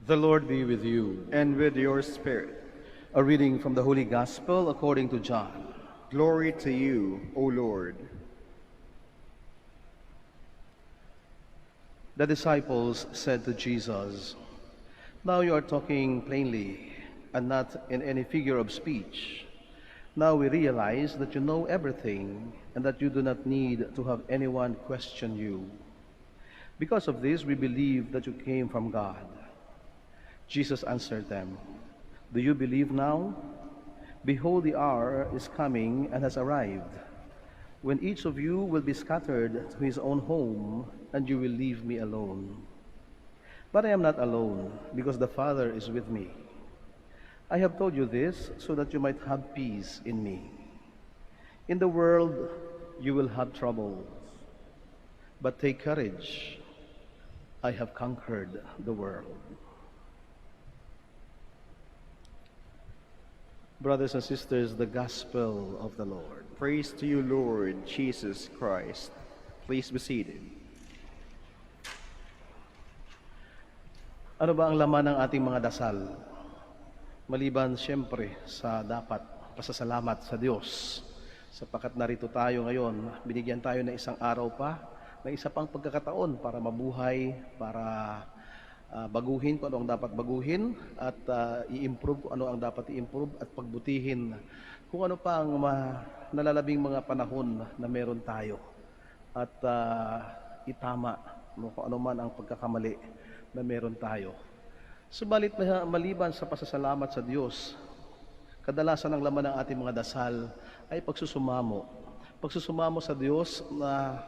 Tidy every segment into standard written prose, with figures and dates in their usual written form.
The Lord be with you. And with your spirit. A reading from the Holy Gospel according to John. Glory to you, O Lord. The disciples said to Jesus, "Now you are talking plainly and not in any figure of speech. Now we realize that you know everything and that you do not need to have anyone question you. Because of this, we believe that you came from God." Jesus answered them, "Do you believe now? Behold, the hour is coming and has arrived, when each of you will be scattered to his own home, and you will leave me alone. But I am not alone, because the Father is with me. I have told you this so that you might have peace in me. In the world you will have troubles, but take courage. I have conquered the world." Brothers and sisters, the Gospel of the Lord. Praise to you, Lord Jesus Christ. Please be seated. Ano ba ang laman ng ating mga dasal? Maliban siyempre sa dapat pasasalamat sa Diyos. Sapagkat narito tayo ngayon, binigyan tayo ng isang araw pa, ng isa pang pagkakataon para mabuhay, para baguhin kung ano ang dapat baguhin at i-improve kung ano ang dapat i-improve at pagbutihin kung ano pa ang nalalabing mga panahon na meron tayo at itama kung ano man ang pagkakamali na meron tayo. Subalit maliban sa pasasalamat sa Diyos, kadalasan ang laman ng ating mga dasal ay pagsusumamo. Pagsusumamo sa Diyos na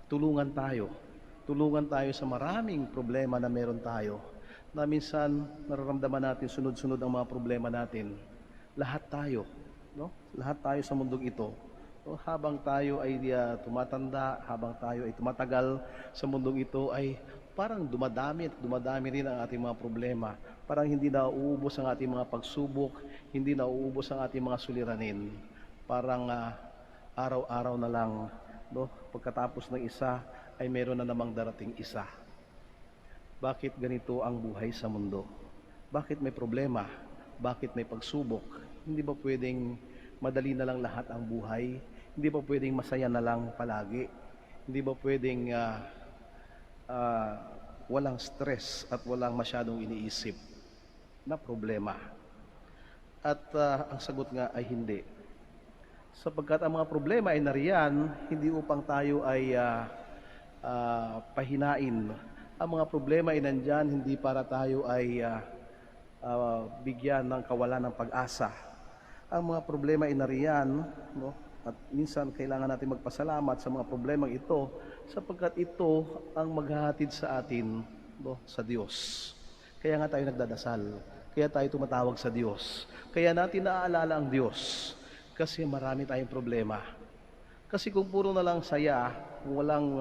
tulungan tayo sa maraming problema na meron tayo, na minsan nararamdaman natin sunod-sunod ang mga problema natin. Lahat tayo, no? Lahat tayo sa mundong ito. No? Habang tayo ay tumatanda, habang tayo ay tumatagal sa mundong ito, ay parang dumadami rin ang ating mga problema. Parang hindi na uubos ang ating mga pagsubok, hindi na uubos ang ating mga suliranin. Parang araw-araw na lang, no? Pagkatapos ng isa, ay meron na namang darating isa. Bakit ganito ang buhay sa mundo? Bakit may problema? Bakit may pagsubok? Hindi ba pwedeng madali na lang lahat ang buhay? Hindi ba pwedeng masaya na lang palagi? Hindi ba pwedeng walang stress at walang masyadong iniisip na problema? At ang sagot nga ay hindi. Sapagkat ang mga problema ay nariyan, hindi upang tayo ay pahinain. Ang mga problema ay nandyan hindi para tayo ay bigyan ng kawalan ng pag-asa. Ang mga problema ay nariyan, no? At minsan kailangan natin magpasalamat sa mga problemang ito sapagkat ito ang maghahatid sa atin, no, sa Diyos. Kaya nga tayo nagdadasal, kaya tayo tumatawag sa Diyos, kaya natin naaalala ang Diyos kasi marami tayong problema. Kasi kung puro na lang saya, kung walang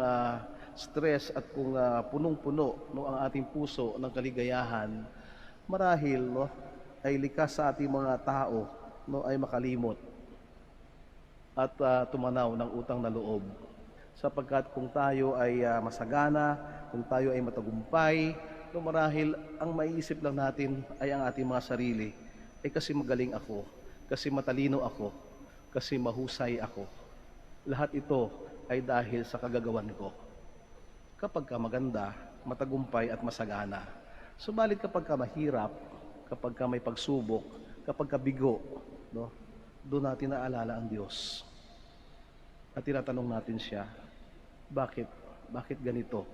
stress at kung punong-puno no, ang ating puso ng kaligayahan, marahil no, ay likas sa ating mga tao no, ay makalimot at tumanaw ng utang na loob. Sapagkat kung tayo ay masagana, kung tayo ay matagumpay, no, marahil ang maiisip lang natin ay ang ating mga sarili. Kasi magaling ako, kasi matalino ako, kasi mahusay ako. Lahat ito ay dahil sa kagagawan ko. Kapag ka maganda, matagumpay at masagana. Subalit kapag ka mahirap, kapag ka may pagsubok, kapag ka bigo, no, doon natin naalala ang Diyos. At tinatanong natin siya, bakit? Bakit ganito?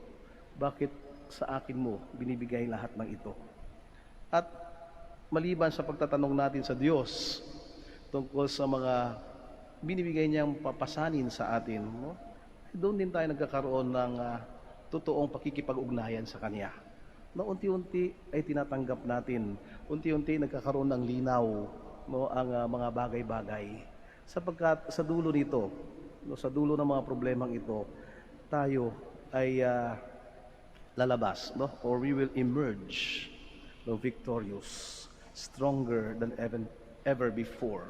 Bakit sa akin mo binibigay lahat ng ito? At maliban sa pagtatanong natin sa Diyos tungkol sa mga binibigay niyang papasanin sa atin, no? Doon din tayo nagkakaroon ng totoong pakikipag-ugnayan sa Kanya. Na unti-unti ay tinatanggap natin, unti-unti nagkakaroon ng linaw, no, ang mga bagay-bagay. Sapagkat sa dulo nito, no, sa dulo ng mga problemang ito, tayo ay lalabas, no? Or we will emerge, no, victorious, stronger than ever before.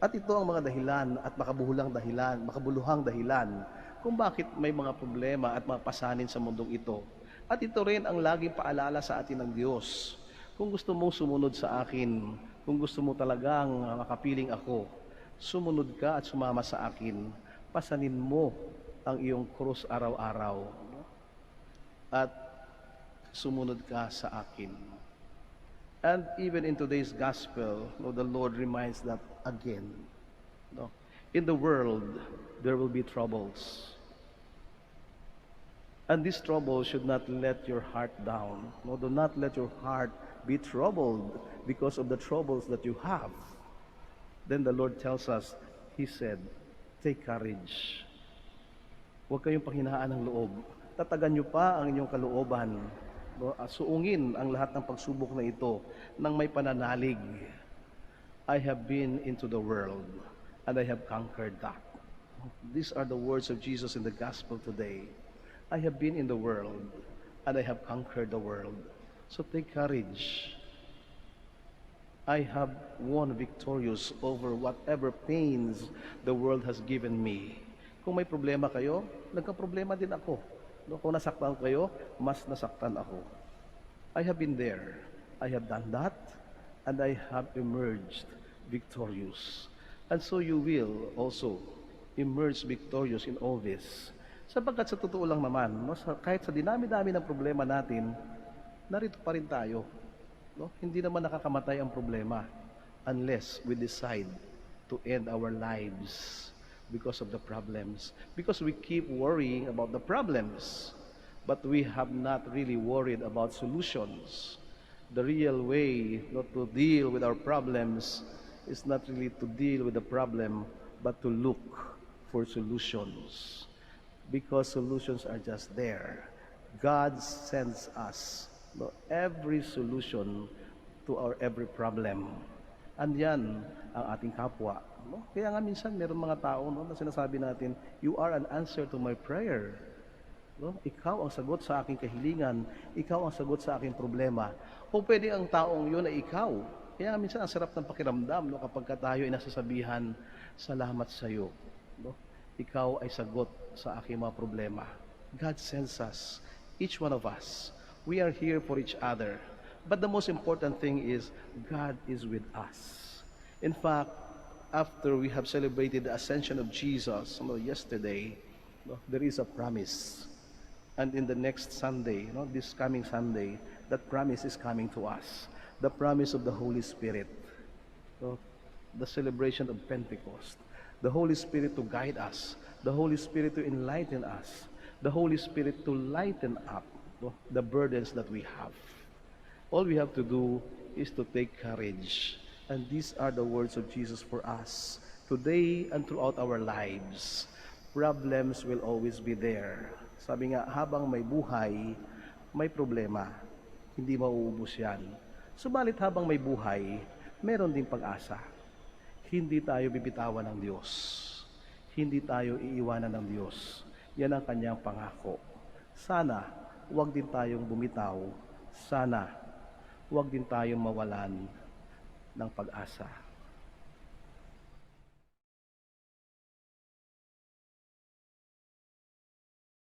At ito ang mga dahilan at makabuluhang dahilan kung bakit may mga problema at mga pasanin sa mundong ito. At ito rin ang laging paalala sa atin ng Diyos. Kung gusto mong sumunod sa akin, kung gusto mo talagang makapiling ako, sumunod ka at sumama sa akin. Pasanin mo ang iyong krus araw-araw. At sumunod ka sa akin. And even in today's gospel, the Lord reminds that again. In the world, there will be troubles. And this trouble should not let your heart down. No, do not let your heart be troubled because of the troubles that you have. Then the Lord tells us, He said, take courage. Huwag kayong panghinaan ng loob. Tatagan niyo pa ang inyong kalooban. No, suungin ang lahat ng pagsubok na ito nang may pananalig. I have been into the world and I have conquered that. These are the words of Jesus in the gospel today. I have been in the world and I have conquered the world. So take courage. I have won victorious over whatever pains the world has given me. Kung may problema kayo, nagka-problema din ako. No, kung nasaktan kayo, mas nasaktan ako. I have been there. I have done that. And I have emerged victorious. And so you will also emerge victorious in all this. Sapagkat sa totoo lang naman, no, kahit sa dinami-dami ng problema natin, narito pa rin tayo. No? Hindi naman nakakamatay ang problema unless we decide to end our lives because of the problems. Because we keep worrying about the problems, but we have not really worried about solutions. The real way not to deal with our problems is not really to deal with the problem, but to look for solutions. Because solutions are just there. God sends us every solution to our every problem. And yan ang ating kapwa. No? Kaya nga minsan meron mga tao na sinasabi natin, you are an answer to my prayer. No? Ikaw ang sagot sa aking kahilingan. Ikaw ang sagot sa aking problema. Kung pwede ang taong yun ay ikaw. Kaya nga minsan ang sarap ng pakiramdam kapag tayo ay nasasabihan, salamat sa iyo. No? Ikaw ay sagot sa aking mga problema. God sends us, each one of us. We are here for each other. But the most important thing is, God is with us. In fact, after we have celebrated the ascension of Jesus yesterday, there is a promise. And in the next Sunday, this coming Sunday, that promise is coming to us. The promise of the Holy Spirit. The celebration of Pentecost. The Holy Spirit to guide us. The Holy Spirit to enlighten us. The Holy Spirit to lighten up the burdens that we have. All we have to do is to take courage. And these are the words of Jesus for us. Today and throughout our lives, problems will always be there. Sabi nga, habang may buhay, may problema. Hindi mauubos yan. Subalit habang may buhay, meron ding pag-asa. Hindi tayo bibitawan ng Diyos. Hindi tayo iiwanan ng Diyos. Yan ang kanyang pangako. Sana, huwag din tayong bumitaw. Sana, huwag din tayong mawalan ng pag-asa.